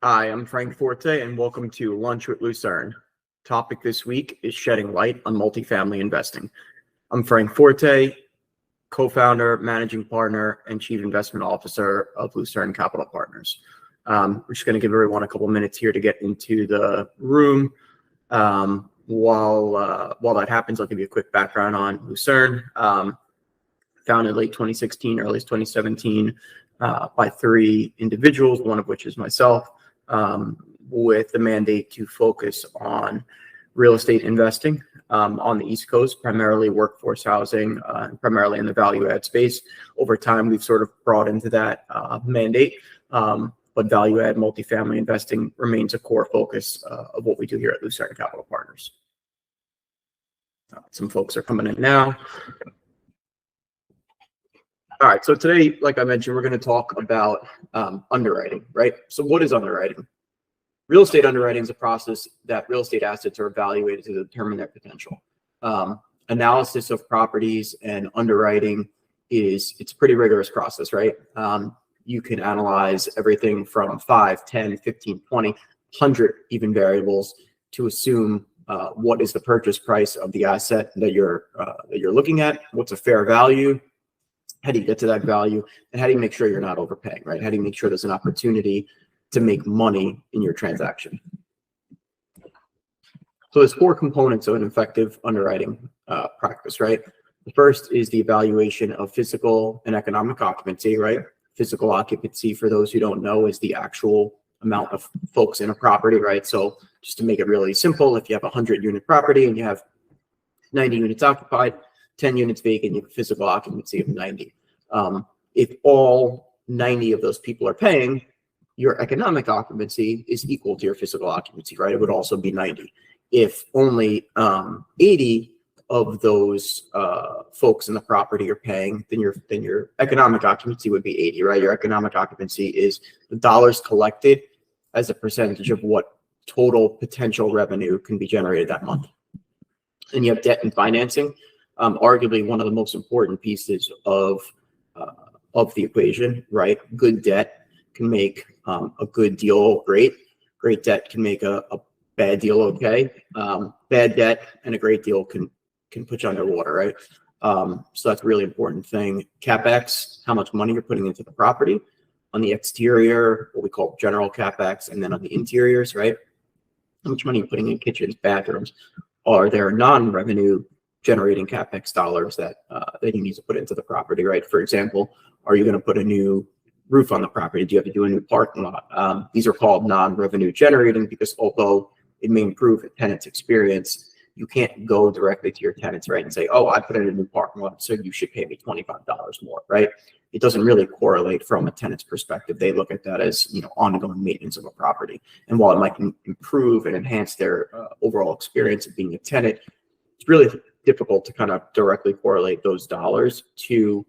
Hi, I'm Frank Forte, and welcome to Lunch with Lucern. Topic this week is shedding light on multifamily investing. I'm Frank Forte, co-founder, managing partner, and chief investment officer of Lucern Capital Partners. We're just going to give everyone a couple minutes here to get into the room. While that happens, I'll give you a quick background on Lucern. Founded late 2016, early 2017 by three individuals, one of which is myself, with the mandate to focus on real estate investing on the East Coast, primarily workforce housing, primarily in the value add space. Over time, we've sort of brought into that mandate, but value add multifamily investing remains a core focus of what we do here at Lucern Capital Partners. Some folks are coming in now. All right, so today, like I mentioned, we're going to talk about underwriting, right? So what is underwriting? Real estate underwriting is a process that real estate assets are evaluated to determine their potential. Analysis of properties and underwriting it's a pretty rigorous process, right? You can analyze everything from 5, 10, 15, 20, 100 even variables to assume what is the purchase price of the asset that you're looking at, what's a fair value, how do you get to that value, and how do you make sure you're not overpaying, right? How do you make sure there's an opportunity to make money in your transaction? So there's 4 components of an effective underwriting practice, right? The first is the evaluation of physical and economic occupancy, right? Physical occupancy, for those who don't know, is the actual amount of folks in a property, right? So just to make it really simple, if you have a 100-unit property and you have 90 units occupied, 10 units vacant, you have a physical occupancy of 90. If all 90 of those people are paying, your economic occupancy is equal to your physical occupancy, right? It would also be 90. If only 80 of those folks in the property are paying, then your economic occupancy would be 80, right? Your economic occupancy is the dollars collected as a percentage of what total potential revenue can be generated that month. And you have debt and financing. Arguably one of the most important pieces of the equation, right? Good debt can make a good deal great. Great debt can make a bad deal okay. Bad debt and a great deal can put you underwater, right? So that's a really important thing. CapEx, how much money you're putting into the property. On the exterior, what we call general CapEx, and then on the interiors, right? How much money you're putting in kitchens, bathrooms. Are there non-revenue generating CapEx dollars that you need to put into the property, right? For example, are you going to put a new roof on the property? Do you have to do a new parking lot? These are called non-revenue generating because although it may improve a tenant's experience, you can't go directly to your tenants, right, and say, oh, I put in a new parking lot, so you should pay me $25 more, right? It doesn't really correlate from a tenant's perspective. They look at that as, ongoing maintenance of a property. And while it might improve and enhance their overall experience of being a tenant, it's really difficult to kind of directly correlate those dollars to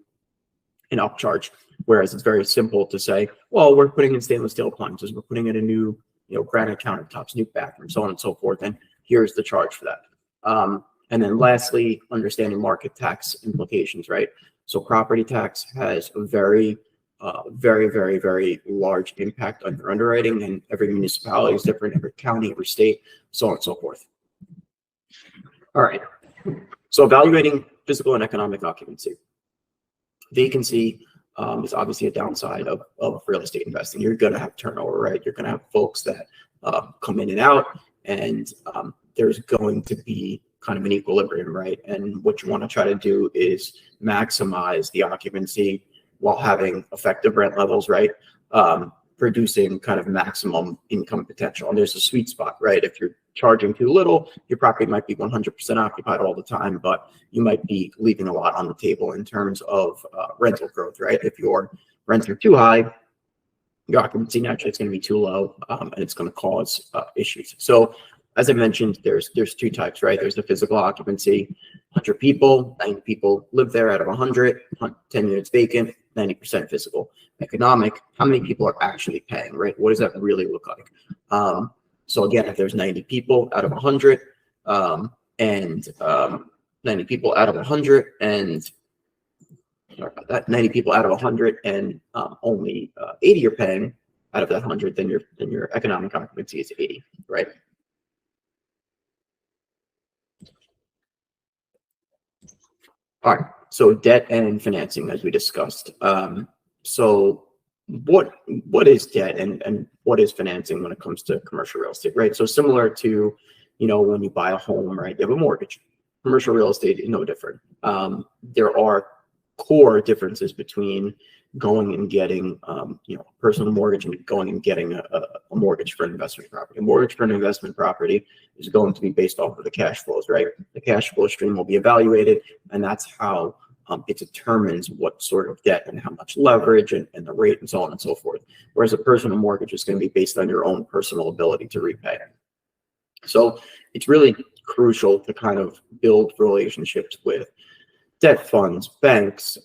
an upcharge. Whereas it's very simple to say, well, we're putting in stainless steel appliances, we're putting in a new, granite countertops, new bathroom, so on and so forth, and here's the charge for that. And then lastly, understanding market tax implications, right? So property tax has a very, very, very large impact on your underwriting, and every municipality is different, every county, every state, so on and so forth. All right. So evaluating physical and economic occupancy. Vacancy is obviously a downside of real estate investing. You're going to have turnover, right? You're going to have folks that come in and out, and there's going to be kind of an equilibrium, right? And what you want to try to do is maximize the occupancy while having effective rent levels, right? Producing kind of maximum income potential. And there's a sweet spot, right? If you're charging too little, your property might be 100% occupied all the time, but you might be leaving a lot on the table in terms of rental growth, right? If your rents are too high, your occupancy naturally is going to be too low, and it's going to cause issues. So as I mentioned, there's 2 types, right? There's the physical occupancy, 100 people, 90 people live there out of 100, 10 units vacant, 90% physical. Economic, how many people are actually paying, right? What does that really look like? So again, if there's 90 people out of 100, and 90 people out of 100, and sorry about that, 90 people out of 100, and only 80 are paying, out of that 100, then your economic occupancy is 80, right? All right. So debt and financing, as we discussed. So what is debt and what is financing when it comes to commercial real estate, right? So similar to, when you buy a home, right? You have a mortgage. Commercial real estate is no different. There are core differences between going and getting, a personal mortgage and going and getting a mortgage for an investment property. A mortgage for an investment property is going to be based off of the cash flows, right? The cash flow stream will be evaluated, and that's how it determines what sort of debt and how much leverage and the rate and so on and so forth. Whereas a personal mortgage is going to be based on your own personal ability to repay. So it's really crucial to kind of build relationships with debt funds, banks,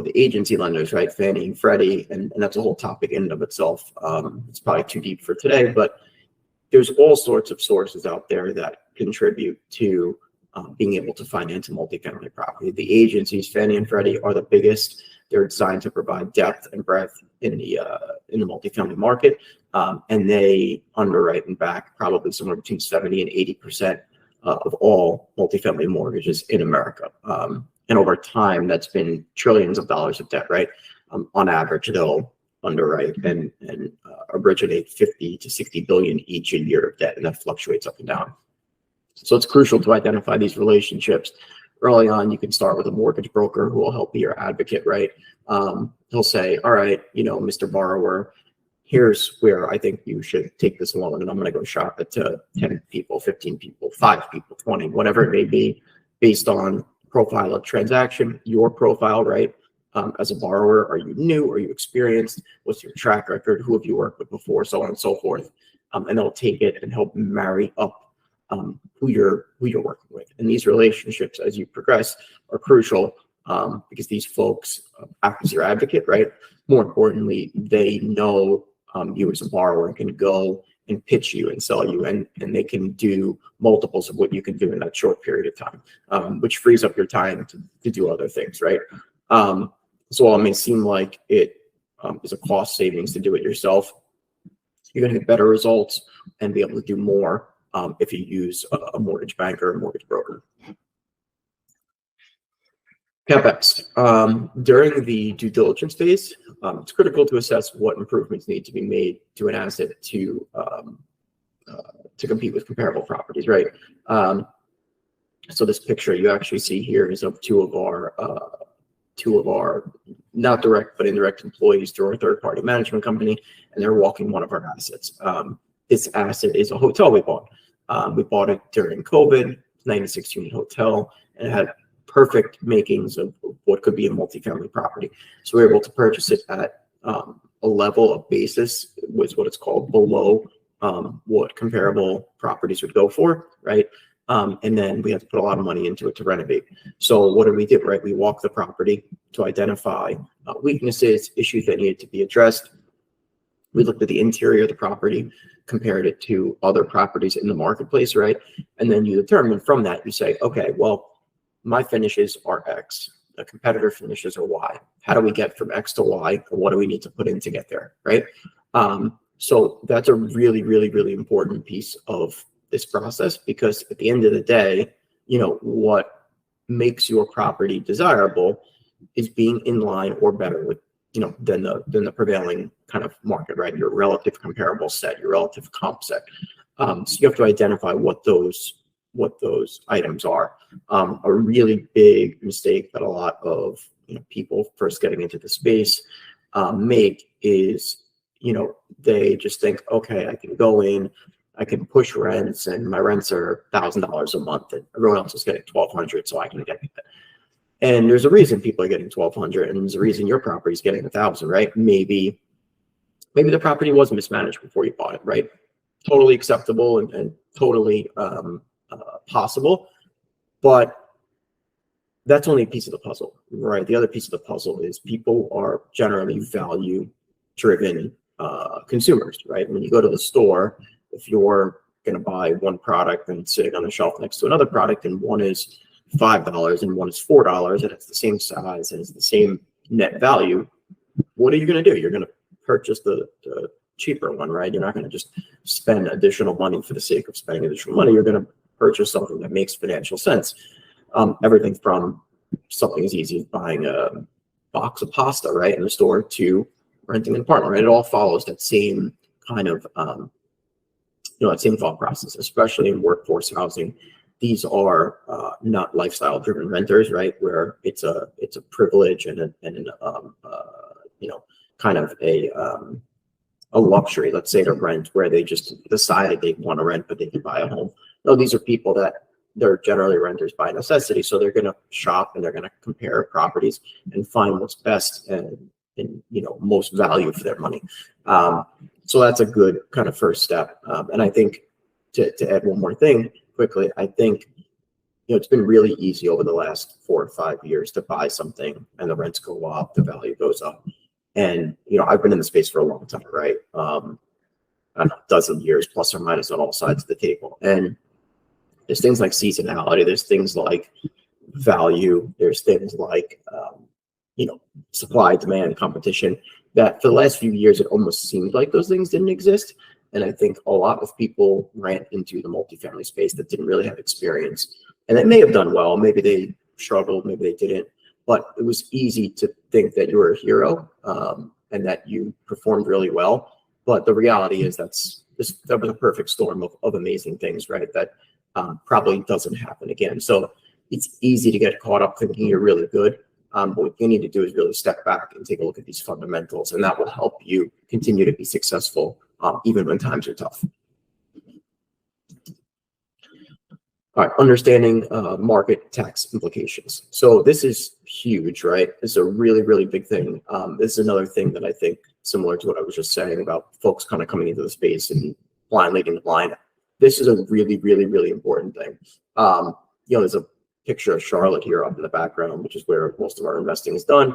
the agency lenders, right? Fannie and Freddie, and that's a whole topic in and of itself. It's probably too deep for today, but there's all sorts of sources out there that contribute to being able to finance a multifamily property. The agencies, Fannie and Freddie, are the biggest. They're designed to provide depth and breadth in the multifamily market, and they underwrite and back probably somewhere between 70 and 80% of all multifamily mortgages in America. And over time, that's been trillions of dollars of debt, right? On average, they'll underwrite and originate 50 to 60 billion each a year of debt, and that fluctuates up and down. So it's crucial to identify these relationships. Early on, you can start with a mortgage broker who will help be your advocate, right? He'll say, all right, Mr. Borrower, here's where I think you should take this loan, and I'm going to go shop it to 10 people, 15 people, 5 people, 20, whatever it may be, based on profile of transaction, your profile, right? As a borrower, are you new? Are you experienced? What's your track record? Who have you worked with before? So on and so forth. And they'll take it and help marry up who you're working with. And these relationships, as you progress, are crucial because these folks act as your advocate, right? More importantly, they know you as a borrower and can go and pitch you and sell you, and they can do multiples of what you can do in that short period of time, which frees up your time to do other things, right? So while it may seem like it is a cost savings to do it yourself, you're going to get better results and be able to do more if you use a mortgage banker or a mortgage broker. CapEx. During the due diligence phase, it's critical to assess what improvements need to be made to an asset to compete with comparable properties, right? So this picture you actually see here is of two of our not direct but indirect employees through our third-party management company, and they're walking one of our assets. This asset is a hotel we bought. We bought it during COVID, 96-unit hotel, and it had perfect makings of what could be a multifamily property. So we were able to purchase it at a level of basis, was what it's called, below what comparable properties would go for, right? And then we had to put a lot of money into it to renovate. So what did we do, right? We walked the property to identify weaknesses, issues that needed to be addressed. We looked at the interior of the property, compared it to other properties in the marketplace, right? And then you determine from that, you say, okay, well, my finishes are X, the competitor finishes are Y. How do we get from X to Y? And what do we need to put in to get there, right? So that's a really, really, really important piece of this process, because at the end of the day, what makes your property desirable is being in line or better with, than the prevailing kind of market, right? Your relative comparable set, your relative comp set. So you have to identify what those items are. A really big mistake that a lot of people first getting into the space make is, they just think, okay, I can go in, I can push rents, and my rents are $1,000 a month, and everyone else is getting $1,200, so I can get it. And there's a reason people are getting $1,200, and there's a reason your property is getting $1,000, right? Maybe the property was mismanaged before you bought it, right? Totally acceptable and totally possible, but that's only a piece of the puzzle, right? The other piece of the puzzle is people are generally value-driven consumers, right? When you go to the store, if you're going to buy one product and it's sitting on the shelf next to another product, and one is $5 and one is $4, and it's the same size and it's the same net value, what are you going to do? You're going to purchase the cheaper one, right? You're not going to just spend additional money for the sake of spending additional money. You're going to purchase something that makes financial sense. Everything from something as easy as buying a box of pasta, right, in the store to renting an apartment, right? It all follows that same kind of, that same thought process, especially in workforce housing. These are not lifestyle-driven renters, right, where it's a privilege and kind of a luxury, let's say, to rent, where they just decided they want to rent, but they can buy a home. No, these are people that they're generally renters by necessity. So they're going to shop and they're going to compare properties and find what's best and most value for their money. So that's a good kind of first step. And I think to add one more thing quickly, I think it's been really easy over the last 4 or 5 years to buy something and the rents go up, the value goes up. And I've been in the space for a long time, right? A dozen years plus or minus on all sides of the table. And there's things like seasonality, there's things like value, there's things like supply, demand, competition, that for the last few years it almost seemed like those things didn't exist. And I think a lot of people ran into the multifamily space that didn't really have experience. And they may have done well, maybe they struggled, maybe they didn't, but it was easy to think that you were a hero and that you performed really well. But the reality is that was a perfect storm of amazing things, right? That probably doesn't happen again. So it's easy to get caught up thinking you're really good. But what you need to do is really step back and take a look at these fundamentals, and that will help you continue to be successful even when times are tough. All right, understanding market tax implications. So this is huge, right? It's a really, really big thing. This is another thing that I think, similar to what I was just saying about folks kind of coming into the space and blind leading the blind. This is a really, really, really important thing. There's a picture of Charlotte here up in the background, which is where most of our investing is done.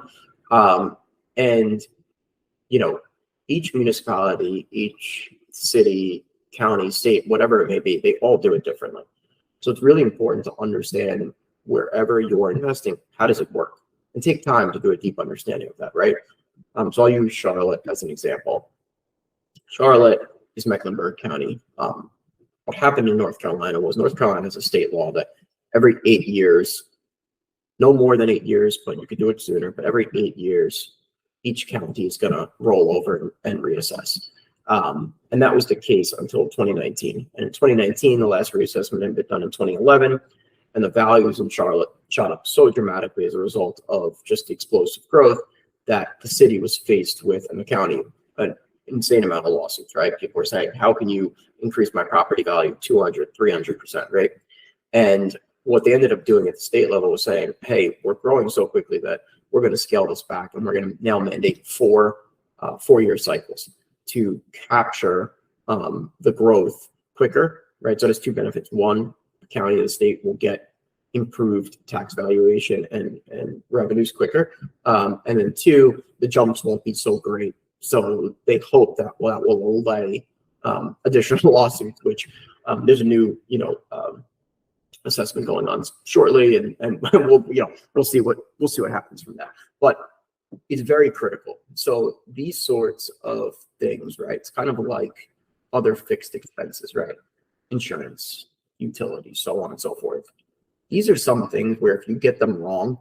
And each municipality, each city, county, state, whatever it may be, they all do it differently. So it's really important to understand wherever you're investing, how does it work? And take time to do a deep understanding of that, right? So I'll use Charlotte as an example. Charlotte is Mecklenburg County. What happened in North Carolina was North Carolina has a state law that every 8 years, no more than 8 years, but you could do it sooner, but every 8 years, each county is going to roll over and reassess. And that was the case until 2019. And in 2019, the last reassessment had been done in 2011, and the values in Charlotte shot up so dramatically as a result of just the explosive growth that the city was faced with, and the county, an insane amount of lawsuits, right? People were saying, how can you increase my property value 200, 300%, right? And what they ended up doing at the state level was saying, hey, we're growing so quickly that we're going to scale this back, and we're going to now mandate four-year cycles to capture the growth quicker, right? So there's two benefits. One, the county and the state will get improved tax valuation and revenues quicker. And then two, the jumps won't be so great. So they hope that will allay additional lawsuits, which there's a new, assessment going on shortly, and we'll see what happens from that. But it's very critical. So these sorts of things, right? It's kind of like other fixed expenses, right? Insurance, utilities, so on and so forth. These are some things where if you get them wrong,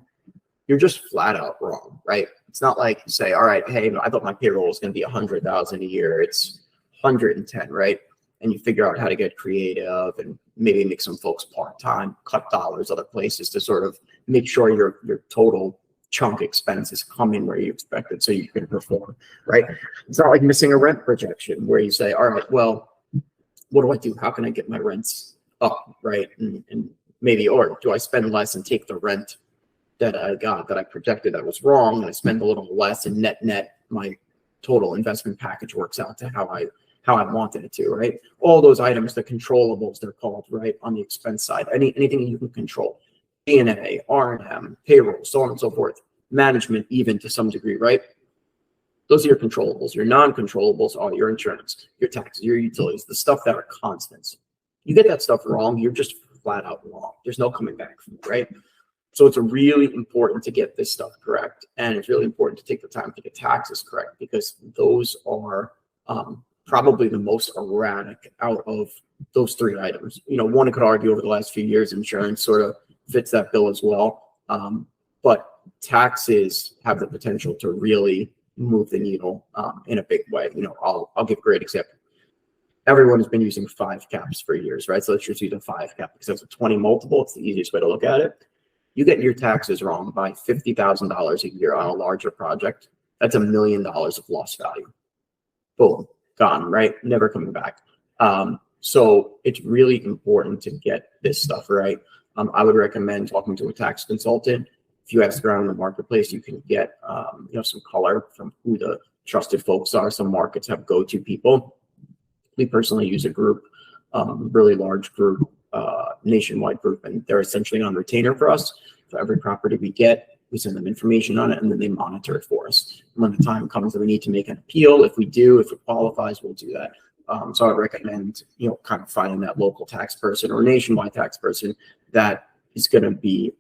you're just flat out wrong, right? It's not like you say, all right, hey, I thought my payroll was going to be 100,000 a year. It's 110, right? And you figure out how to get creative and maybe make some folks part-time, cut dollars other places to sort of make sure your total chunk expenses come in where you expected so you can perform, right? It's not like missing a rent projection where you say, all right, well, what do I do? How can I get my rents up, right? And maybe, or do I spend less and take the rent that I got that I projected that was wrong, and I spend a little less, and net my total investment package works out to how I wanted it to, right? All those items, the controllables, they're called, right, on the expense side. Anything you can control. D&A, R&M, payroll, so on and so forth. Management, even to some degree, right? Those are your controllables. Your non-controllables are your insurance, your taxes, your utilities, the stuff that are constants. You get that stuff wrong, you're just flat out wrong. There's no coming back from it, right? So it's really important to get this stuff correct. And it's really important to take the time to get taxes correct, because those are probably the most erratic out of those three items. One could argue over the last few years, insurance sort of fits that bill as well. But taxes have the potential to really move the needle in a big way. I'll give a great example. Everyone has been using 5 caps for years, right? So let's just use a 5 cap because that's a 20 multiple. It's the easiest way to look at it. You get your taxes wrong by $50,000 a year on a larger project. That's $1 million of lost value. Boom, gone, right? Never coming back. So it's really important to get this stuff right. I would recommend talking to a tax consultant. If you ask around the marketplace, you can get some color from who the trusted folks are. Some markets have go-to people. We personally use a group, really large group, nationwide group, and they're essentially on retainer for us. For every property we get, we send them information on it, and then they monitor it for us. And when the time comes that we need to make an appeal, if it qualifies, we'll do that. So I recommend, kind of finding that local tax person or nationwide tax person that is going to be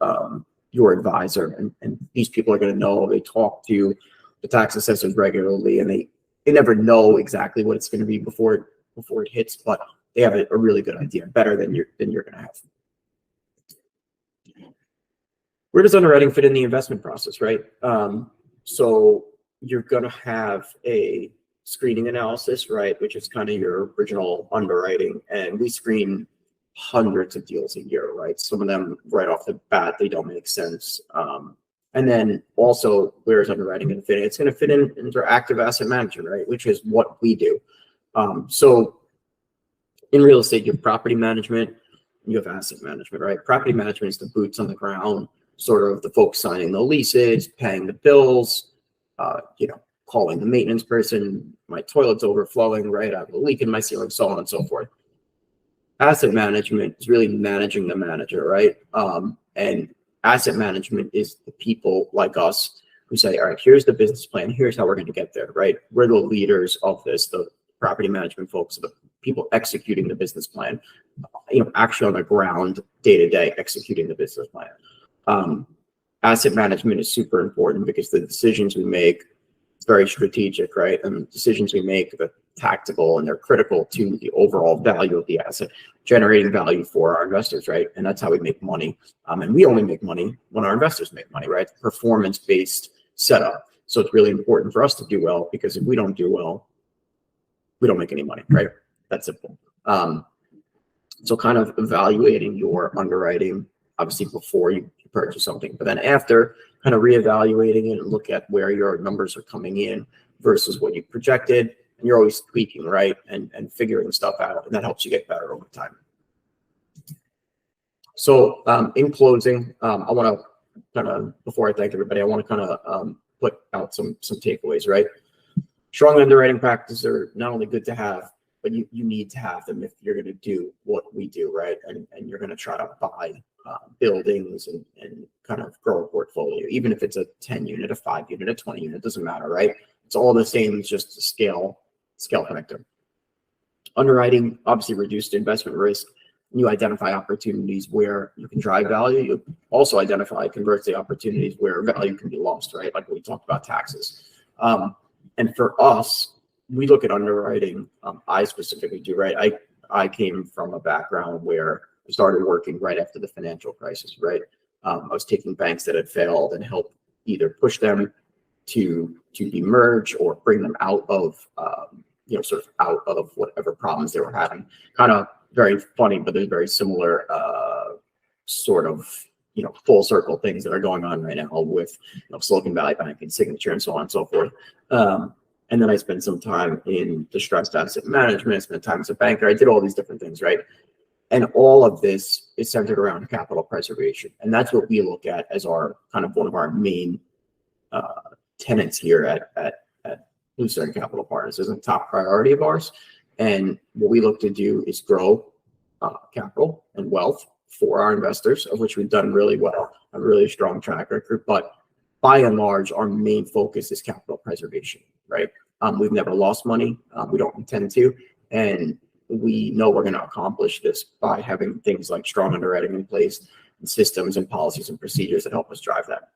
your advisor. And these people are going to know. They talk to the tax assessors regularly, and they never know exactly what it's going to be before it hits, but they have a really good idea, better than you're going to have. Where does underwriting fit in the investment process, right? So you're going to have a screening analysis, right, which is kind of your original underwriting, and we screen hundreds of deals a year, right? Some of them right off the bat, they don't make sense. And then also, where is underwriting going to fit in? It's going to fit into active asset management, right, which is what we do. So in real estate, you have property management, you have asset management, right? Property management is the boots on the ground, sort of the folks signing the leases, paying the bills, calling the maintenance person, my toilet's overflowing, right? I have a leak in my ceiling, so on and so forth. Asset management is really managing the manager, right? And asset management is the people like us who say, all right, here's the business plan, here's how we're going to get there, right? We're the leaders of this, the property management folks, the people executing the business plan, actually on the ground, day-to-day executing the business plan. Asset management is super important because the decisions we make, it's very strategic, right? And the decisions we make are tactical, and they're critical to the overall value of the asset, generating value for our investors, right? And that's how we make money. And we only make money when our investors make money, right? Performance-based setup. So it's really important for us to do well, because if we don't do well, we don't make any money, right? That's simple. So kind of evaluating your underwriting, obviously before you purchase something, but then after, kind of reevaluating it and look at where your numbers are coming in versus what you projected. And you're always tweaking, right? And figuring stuff out, and that helps you get better over time. So in closing, I want to kind of, before I thank everybody, I want to kind of put out some takeaways, right? Strong underwriting practices are not only good to have, but you need to have them if you're going to do what we do, right? And you're going to try to buy buildings and kind of grow a portfolio, even if it's a 10 unit, a 5 unit, a 20 unit, doesn't matter, right? It's all the same, it's just a scale connector. Underwriting obviously reduced investment risk. You identify opportunities where you can drive value. You also identify, conversely, opportunities where value can be lost, right? Like we talked about taxes. And for us, we look at underwriting. I specifically do, right? I came from a background where I started working right after the financial crisis, right? I was taking banks that had failed and help either push them to be merged or bring them out of, sort of out of whatever problems they were having. Kind of very funny, but there's very similar sort of, full circle things that are going on right now with Silicon Valley Bank and Signature and so on and so forth. And then I spent some time in distressed asset management. I spent time as a banker. I did all these different things, right? And all of this is centered around capital preservation. And that's what we look at as our kind of one of our main tenets here at Lucern Capital Partners. Is a top priority of ours. And what we look to do is grow capital and wealth for our investors, of which we've done really well, a really strong track record. But by and large, our main focus is capital preservation, right? We've never lost money. We don't intend to. And we know we're going to accomplish this by having things like strong underwriting in place, systems and policies and procedures that help us drive that.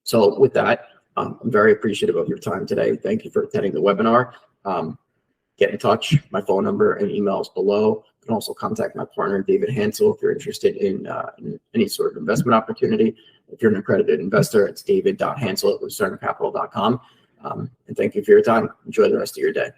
So with that, I'm very appreciative of your time today. Thank you for attending the webinar. Get in touch. My phone number and email is below. You can also contact my partner, David Hansel, if you're interested in any sort of investment opportunity. If you're an accredited investor, it's david.hansel@lucerncapital.com. And thank you for your time. Enjoy the rest of your day.